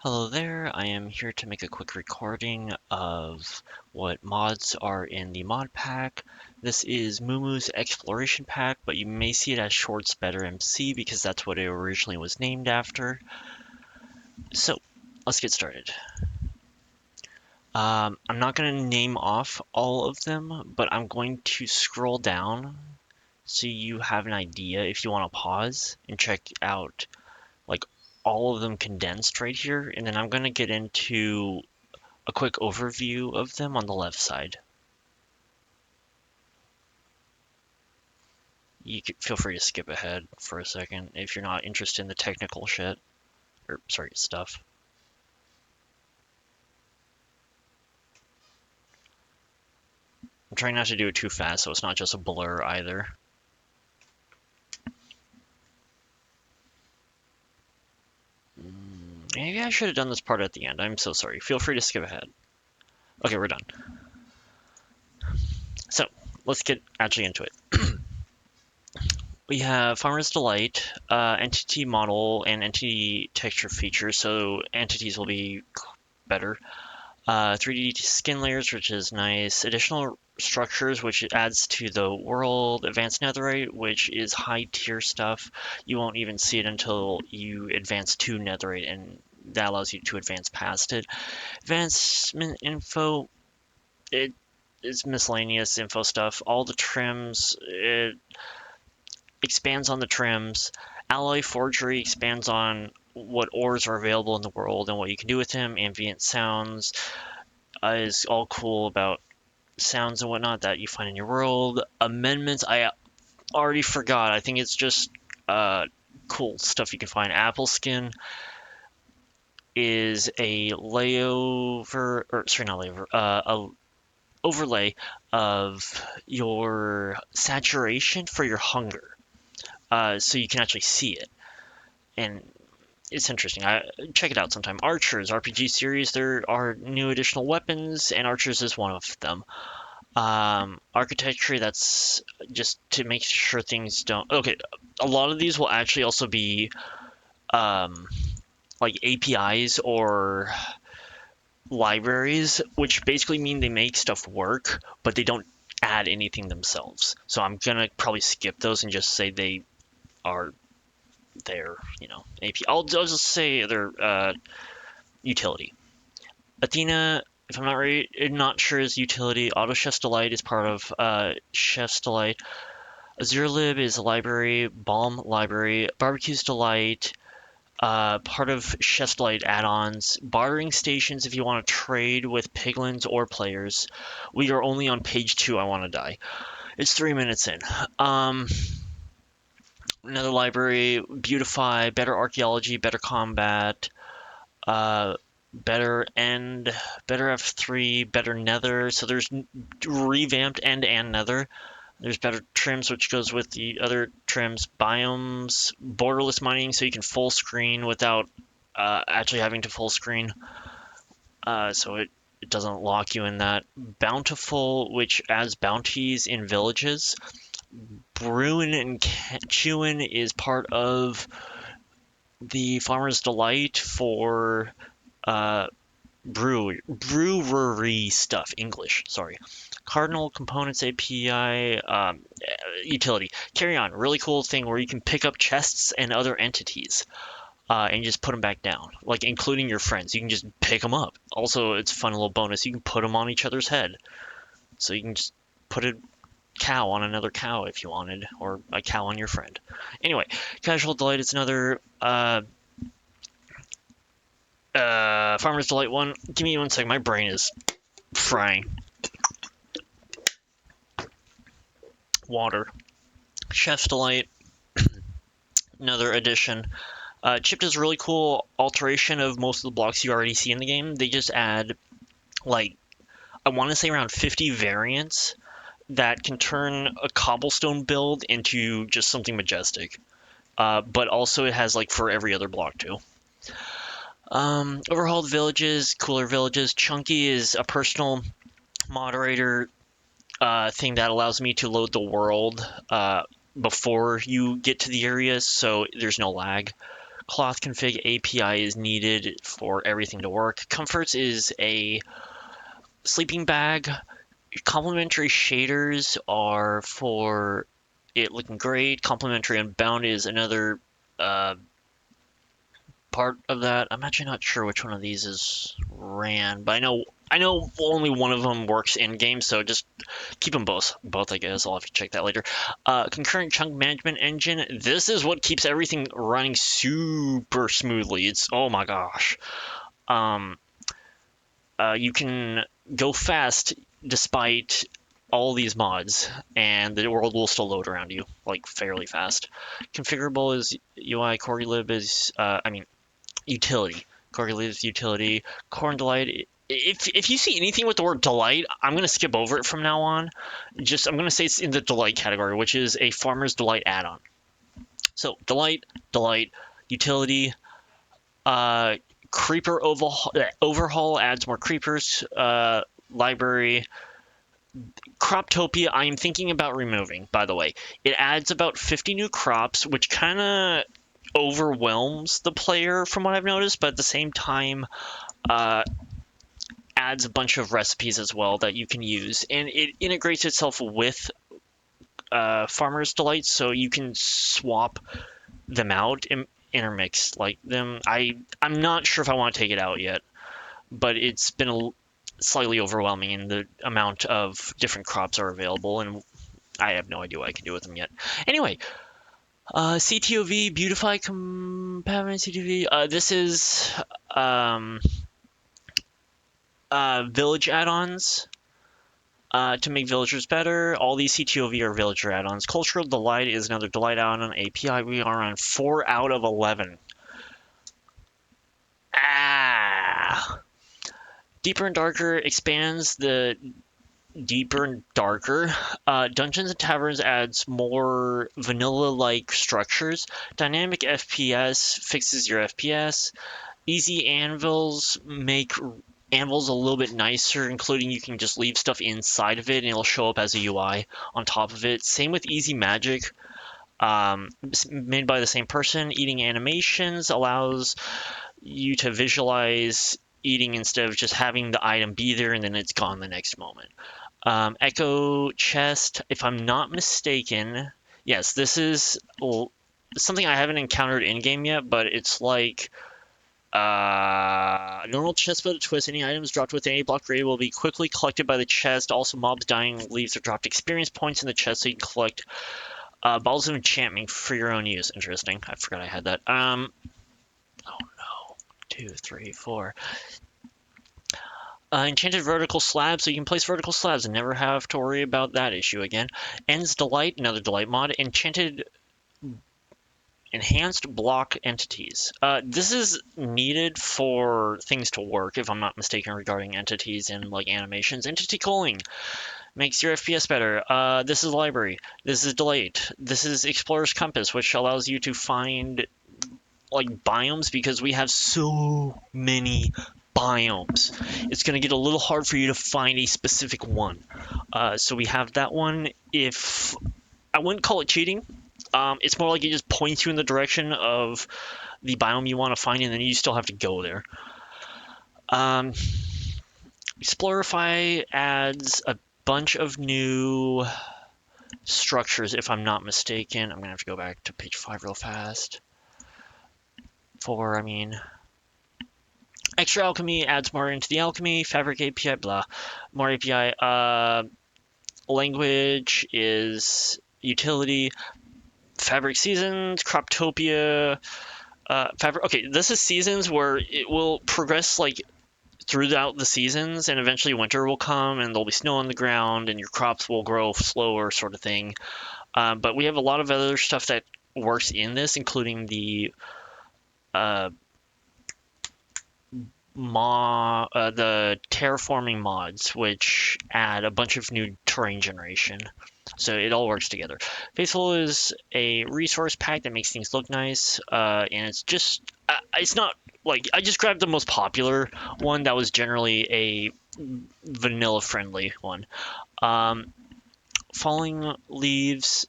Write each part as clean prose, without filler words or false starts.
Hello there, I am here to make a quick recording of what mods are in the mod pack. This is MooMoos Exploration Pack, but you may see it as Shorts Better MC because that's what it originally was named after. So, let's get started. I'm not going to name off all of them, but I'm going to scroll down so you have an idea if you want to pause and check out like all of them condensed right here, and then I'm going to get into a quick overview of them on the left side. You can feel free to skip ahead for a second if you're not interested in the technical shit, or sorry, stuff. I'm trying not to do it too fast so it's not just a blur either. Maybe I should have done this part at the end. I'm so sorry. Feel free to skip ahead. Okay, we're done. So, let's get actually into it. We have Farmer's Delight, entity model, and entity texture features, so entities will be better. 3D skin layers, which is nice. Additional structures, which adds to the world. Advanced netherite, which is high tier stuff. You won't even see it until you advance to netherite, and that allows you to advance past it. Advancement info, it is miscellaneous info stuff. All the trims, it expands on the trims. Alloy forgery expands on what ores are available in the world and what you can do with them. Ambient sounds is all cool about sounds and whatnot that you find in your world. Amendments, I already forgot. I think it's just cool stuff you can find. Apple skin is a layover, or sorry, not layover, a overlay of your saturation for your hunger, so you can actually see it, and it's interesting. Check it out sometime. Archers RPG series. There are new additional weapons, and archers is one of them. Architecture, that's just to make sure things don't. Okay, a lot of these will actually also be um, like APIs or libraries, which basically mean they make stuff work, but they don't add anything themselves. So I'm gonna probably skip those and just say they are their, API. I'll just say they're utility. Athena, if I'm not sure is utility. Auto Chef's Delight is part of Chef's Delight. AzureLib is a library, Balm library, Barbecue's Delight, part of Chef's Delight add-ons, bartering stations if you want to trade with piglins or players. We are only on page 2, I want to die. It's 3 minutes in. Another library, Beautify, better archaeology, better combat, uh, better end, better F3, better nether. So there's revamped end and nether. There's better trims, which goes with the other trims. Biomes, borderless mining, so you can full screen without actually having to full screen. So it doesn't lock you in that. Bountiful, which adds bounties in villages. Brewin and Chewin is part of the Farmer's Delight for brewery stuff. English, sorry. Cardinal Components API, utility. Carry on, really cool thing where you can pick up chests and other entities, and just put them back down, like including your friends. You can just pick them up. Also, it's a fun little bonus. You can put them on each other's head, so you can just put a cow on another cow if you wanted, or a cow on your friend. Anyway, Casual Delight is another Farmer's Delight one. Give me 1 second. My brain is frying. Water. Chef's Delight, another addition. Chipped is a really cool alteration of most of the blocks you already see in the game. They just add, like, I want to say around 50 variants that can turn a cobblestone build into just something majestic. But also it has, like, for every other block, too. Overhauled villages, cooler villages. Chunky is a personal moderator thing that allows me to load the world before you get to the areas, so there's no lag. Cloth config API is needed for everything to work. Comforts is a sleeping bag. Complementary shaders are for it looking great. Complementary unbound is another part of that. I'm actually not sure which one of these is ran, but I know only one of them works in game, so just keep them both, I guess. I'll have to check that later. Concurrent chunk management engine. This is what keeps everything running super smoothly. It's, oh my gosh. Um, you can go fast despite all these mods, and the world will still load around you like fairly fast. Configurable is UI. Corelib is, utility. Corelib's utility. Core and Delight. If you see anything with the word delight, I'm gonna skip over it from now on. I'm gonna say it's in the delight category, which is a farmer's delight add-on. So delight, utility, creeper overhaul adds more creepers. Library, Croptopia, I am thinking about removing, by the way. It adds about 50 new crops, which kind of overwhelms the player from what I've noticed, but at the same time, uh, adds a bunch of recipes as well that you can use. And it integrates itself with Farmer's Delight, so you can swap them out and intermix like them. I'm not sure if I want to take it out yet, but it's been slightly overwhelming in the amount of different crops are available, and I have no idea what I can do with them yet. Anyway, CTOV, Beautify Companion CTOV. This is village add-ons to make villagers better. All these CTOV are villager add-ons. Cultural Delight is another Delight add-on API. We are on 4 out of 11. Deeper and Darker expands the Deeper and Darker. Dungeons and Taverns adds more vanilla-like structures. Dynamic FPS fixes your FPS. Easy anvils make anvils a little bit nicer, including you can just leave stuff inside of it and it'll show up as a UI on top of it. Same with Easy Magic. Made by the same person. Eating animations allows you to visualize eating instead of just having the item be there and then it's gone the next moment. Echo Chest, if I'm not mistaken, yes, this is something I haven't encountered in game yet, but it's like normal chest but a twist. Any items dropped within a block radius will be quickly collected by the chest. Also, mobs dying leaves are dropped experience points in the chest, so you can collect balls of enchantment for your own use. Interesting. I forgot I had that. Oh no. 2, 3, 4. Enchanted vertical slabs, so you can place vertical slabs and never have to worry about that issue again. Ends Delight, another Delight mod. Enchanted enhanced block entities. This is needed for things to work, if I'm not mistaken, regarding entities and like animations. Entity culling makes your FPS better. This is Library. This is Delight. This is Explorer's Compass, which allows you to find like biomes because we have so many biomes. It's going to get a little hard for you to find a specific one. So we have that one. If I wouldn't call it cheating, it's more like it just points you in the direction of the biome you want to find, and then you still have to go there. Explorify adds a bunch of new structures, if I'm not mistaken. I'm going to have to go back to page 5 real fast. Extra alchemy adds more into the alchemy. Fabric API, blah. More API. Language is utility. Fabric seasons, Croptopia. Fabric. Okay, this is seasons where it will progress like throughout the seasons, and eventually winter will come, and there'll be snow on the ground, and your crops will grow slower, sort of thing. But we have a lot of other stuff that works in this, including the the terraforming mods, which add a bunch of new terrain generation. So it all works together. Faithful is a resource pack that makes things look nice, and it's not like I just grabbed the most popular one that was generally a vanilla friendly one. Falling Leaves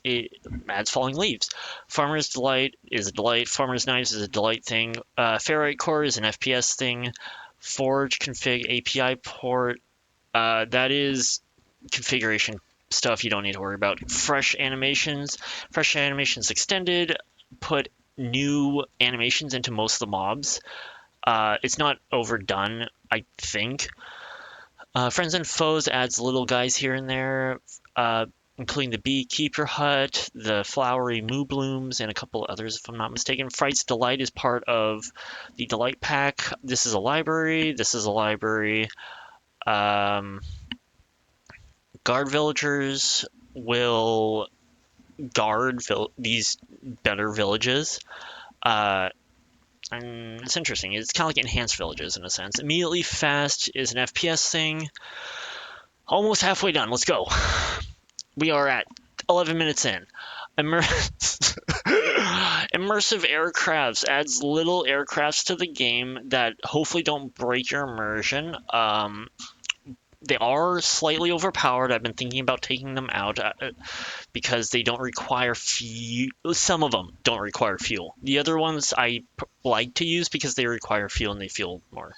it adds falling leaves. Farmer's Delight is a delight. Farmer's Knives is a delight thing. Ferrite Core is an FPS thing. Forge config API port. That is configuration stuff you don't need to worry about. Fresh animations. Fresh animations extended. Put new animations into most of the mobs. It's not overdone, I think. Friends and Foes adds little guys here and there, including the Beekeeper Hut, the Flowery Moo Blooms, and a couple others, if I'm not mistaken. Fright's Delight is part of the Delight Pack. This is a library. This is a library. Guard villagers will guard these better villages. And it's interesting. It's kind of like enhanced villages in a sense. Immediately Fast is an FPS thing. Almost halfway done. Let's go. We are at 11 minutes in. Immersive aircrafts adds little aircrafts to the game that hopefully don't break your immersion. They are slightly overpowered. I've been thinking about taking them out because they don't require fuel. Some of them don't require fuel. The other ones I like to use because they require fuel and they feel more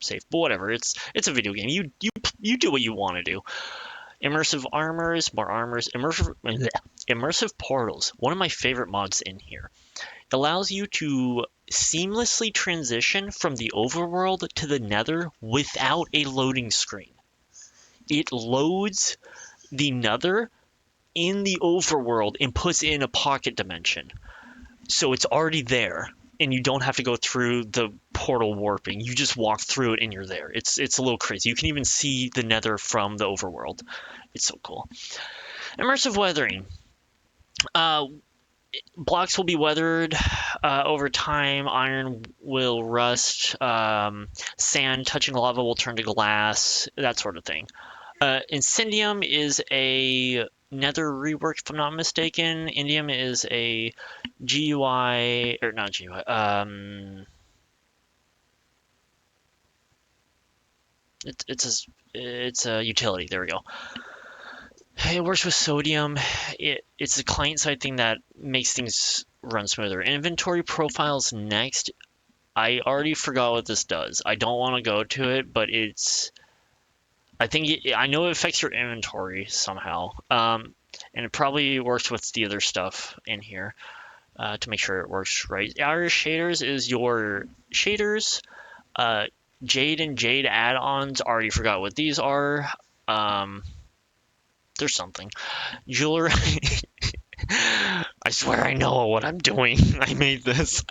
safe. But whatever, it's a video game. You do what you want to do. Immersive armors, more armors, immersive portals. One of my favorite mods in here. It allows you to seamlessly transition from the overworld to the nether without a loading screen. It loads the nether in the overworld and puts in a pocket dimension. So it's already there, and you don't have to go through the portal warping. You just walk through it and you're there. It's a little crazy. You can even see the nether from the overworld. It's so cool. Immersive weathering. Blocks will be weathered over time. Iron will rust. Sand touching lava will turn to glass. That sort of thing. Incendium is a nether rework, if I'm not mistaken. Indium is a GUI, or not GUI, it's a utility. There we go. It works with sodium. It's a client-side thing that makes things run smoother. Inventory profiles next. I already forgot what this does. I don't want to go to it, but I know it affects your inventory somehow. And it probably works with the other stuff in here to make sure it works right. Our shaders is your shaders. Jade and Jade add-ons. Already forgot what these are. There's something. Jewelry. I swear I know what I'm doing. I made this.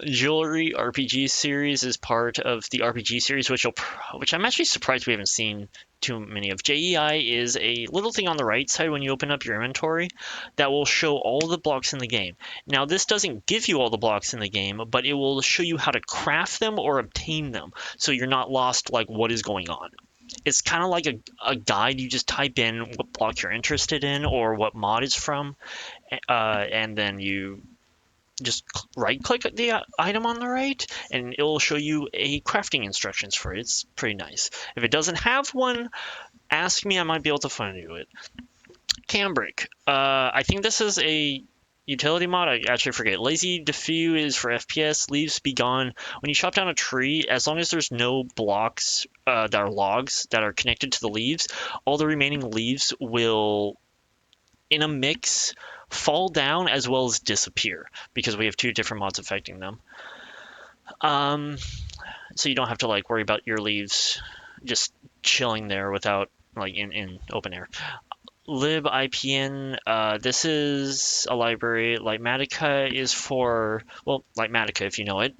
Jewelry RPG series is part of the RPG series, which I'm actually surprised we haven't seen too many of. JEI is a little thing on the right side when you open up your inventory that will show all the blocks in the game. Now, this doesn't give you all the blocks in the game, but it will show you how to craft them or obtain them, so you're not lost like what is going on. It's kind of like a guide. You just type in what block you're interested in or what mod it's from, and then you just right-click the item on the right, and it'll show you a crafting instructions for it. It's pretty nice. If it doesn't have one, ask me. I might be able to find you it. Cambric. I think this is a utility mod. I actually forget. Lazy Diffuse is for FPS. Leaves be gone. When you chop down a tree, as long as there's no blocks that are logs that are connected to the leaves, all the remaining leaves will, in a mix, fall down as well as disappear because we have two different mods affecting them. So you don't have to like worry about your leaves just chilling there without like in open air. libipn, this is a library. Litematica is for, well, Litematica if you know it.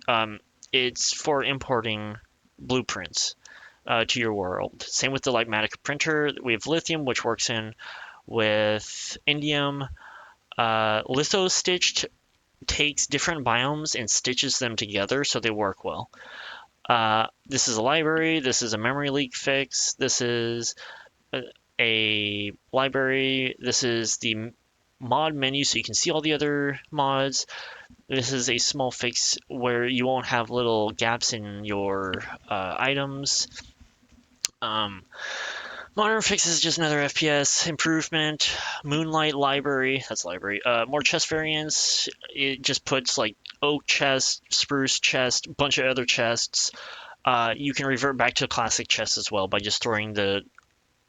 It's for importing blueprints to your world. Same with the Litematica printer. We have Lithium, which works in with Indium. Litho Stitched takes different biomes and stitches them together so they work well. This is a library. This is a memory leak fix. This is a library. This is the mod menu so you can see all the other mods. This is a small fix where you won't have little gaps in your items. Modern Fix is just another FPS improvement. Moonlight Library, that's library. More chest variants. It just puts like oak chest, spruce chest, bunch of other chests. You can revert back to classic chests as well by just throwing the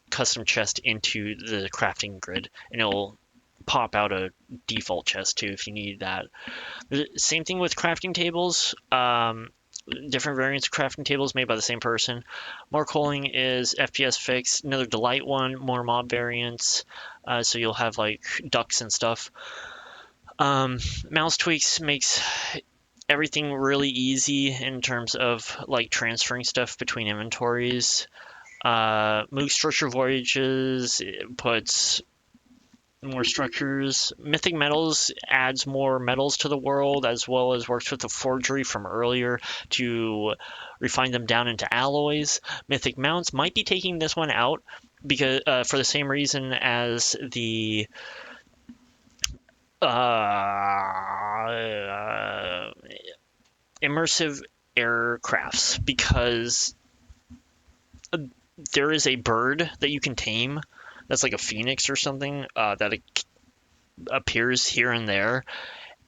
custom chest into the crafting grid, and it'll pop out a default chest too if you need that. Same thing with crafting tables. Different variants of crafting tables made by the same person. More Calling is FPS fix. Another Delight one, more mob variants. So you'll have like ducks and stuff. Mouse Tweaks makes everything really easy in terms of like transferring stuff between inventories. Moog Structure Voyages puts more structures. Mythic Metals adds more metals to the world, as well as works with the forgery from earlier to refine them down into alloys. Mythic Mounts might be taking this one out because for the same reason as the immersive aircrafts, because there is a bird that you can tame that's like a phoenix or something that appears here and there,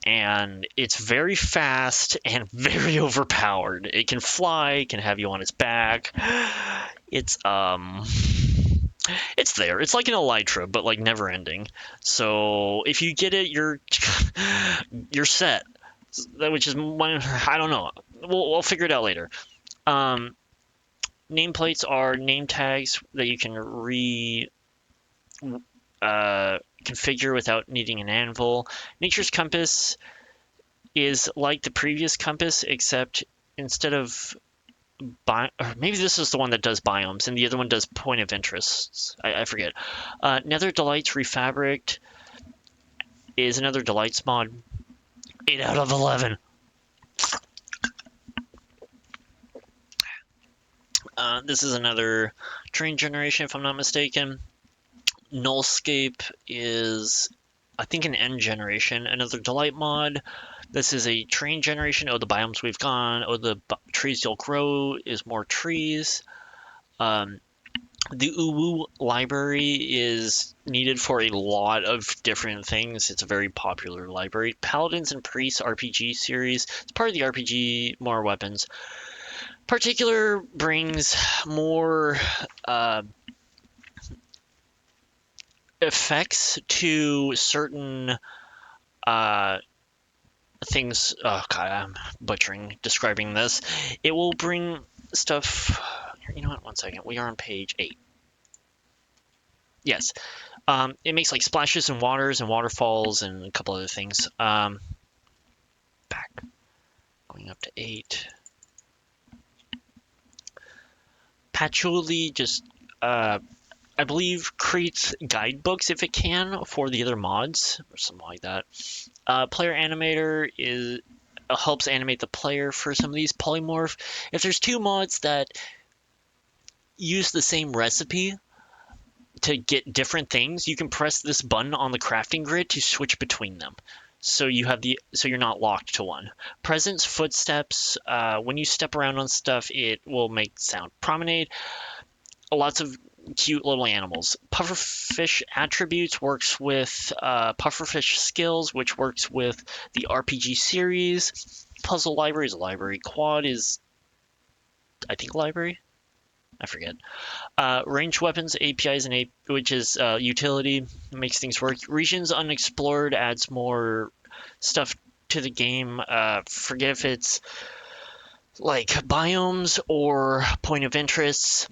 and it's very fast and very overpowered. It can fly, it can have you on its back. It's there. It's like an elytra, but like never ending. So if you get it, you're set. Which is one, I don't know. We'll figure it out later. Um, Nameplates are name tags that you can configure without needing an anvil. Nature's Compass is like the previous compass, except instead of or maybe this is the one that does biomes, and the other one does point of interests. I forget. Nether Delights Refabric is another Delights mod. 8 out of 11. This is another train generation, if I'm not mistaken. Nullscape is, I think, an end generation. Another Delight mod. This is a train generation. Oh, the biomes we've gone. Oh, the trees you'll grow is more trees. The Uwu library is needed for a lot of different things. It's a very popular library. Paladins and Priests RPG series. It's part of the RPG, more weapons. Particular brings more effects to certain things. Oh god, I'm butchering describing this. It will bring stuff. You know what? One second. We are on page 8. Yes. It makes like splashes and waters and waterfalls and a couple other things. Back. Going up to 8. Patchouli just, I believe, creates guidebooks if it can for the other mods or something like that. Player Animator helps animate the player for some of these. Polymorph. If there's two mods that use the same recipe to get different things, you can press this button on the crafting grid to switch between them. So you're not locked to one. Presence, footsteps. When you step around on stuff, it will make sound. Promenade. Lots of cute little animals. Pufferfish attributes works with Pufferfish skills, which works with the RPG series. Puzzle library is a library. Quad is, I think, library. I forget. Ranged weapons, APIs, which is utility, makes things work. Regions unexplored adds more stuff to the game. Forget if it's like biomes or point of interests.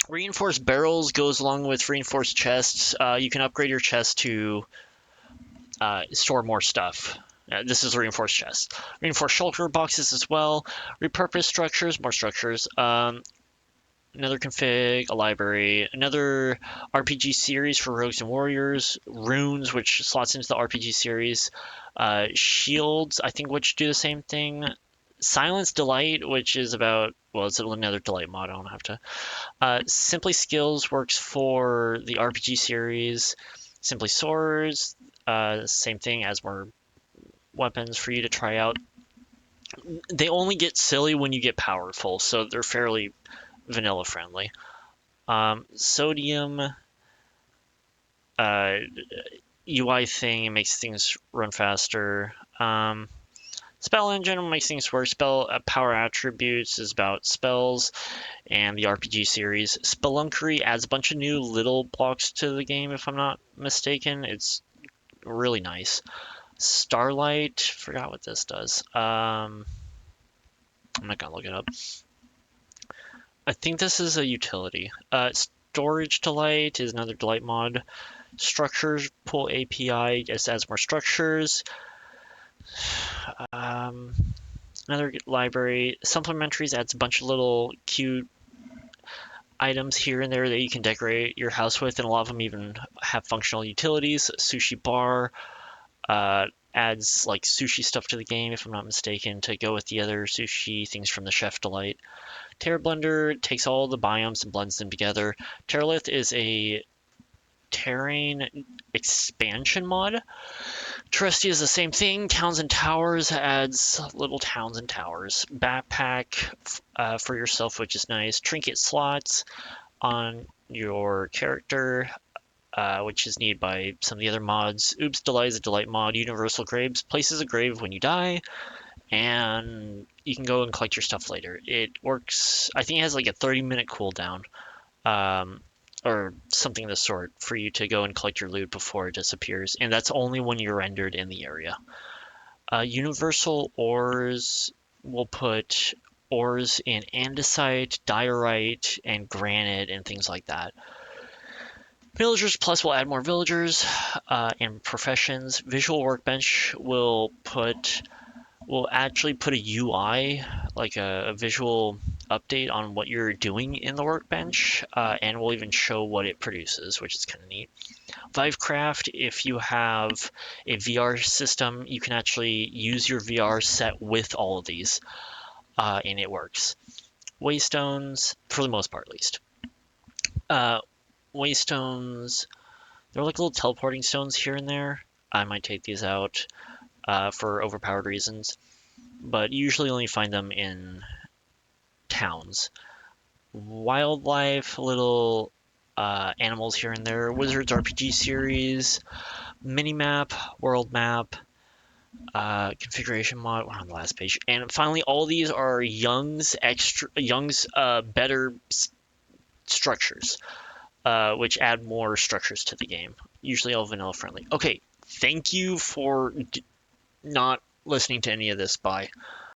Reinforced barrels goes along with reinforced chests. You can upgrade your chest to store more stuff. This is a reinforced chest. Reinforced shulker boxes as well. Repurposed structures, more structures. Another config, a library, another RPG series for rogues and warriors, runes, which slots into the RPG series, shields, I think, which do the same thing, Silence Delight, which is about, well, it's another Delight mod, I don't have to. Simply Skills works for the RPG series. Simply Swords, same thing, as more weapons for you to try out. They only get silly when you get powerful, so they're fairly vanilla friendly. Sodium uh, UI thing, it makes things run faster. Spell engine makes things work. Spell power attributes is about spells and the RPG series. Spelunkery adds a bunch of new little blocks to the game, if I'm not mistaken. It's really nice. Starlight, forgot what this does. I'm not gonna look it up. I think this is a utility. Storage Delight is another Delight mod. Structures Pool API just adds more structures. Um, Another library. Supplementaries adds a bunch of little cute items here and there that you can decorate your house with, and a lot of them even have functional utilities. Sushi Bar adds like sushi stuff to the game, if I'm not mistaken, to go with the other sushi things from the Chef Delight. Terra Blender takes all the biomes and blends them together. Terralith is a terrain expansion mod. Terrestia is the same thing. Towns and Towers adds little towns and towers. Backpack for yourself, which is nice. Trinket slots on your character, which is needed by some of the other mods. Oops Delight is a Delight mod. Universal Graves places a grave when you die, and you can go and collect your stuff later. It works, I think it has like a 30-minute cooldown, um, or something of the sort, for you to go and collect your loot before it disappears, and that's only when you're rendered in the area. Universal ores will put ores in andesite, diorite, and granite, and things like that. Villagers Plus will add more villagers and professions. Visual Workbench will actually put a UI, like a visual update on what you're doing in the workbench, and will even show what it produces, which is kind of neat. Vivecraft, if you have a VR system, you can actually use your VR set with all of these, and it works. Waystones, for the most part at least. Uh, Waystones, they're like little teleporting stones here and there. I might take these out for overpowered reasons, but you usually only find them in towns. Wildlife, little animals here and there. Wizards RPG series, mini map, world map, configuration mod. We're on the last page, and finally, all these are Young's better structures, which add more structures to the game. Usually all vanilla friendly. Okay, thank you for not listening to any of this. Bye.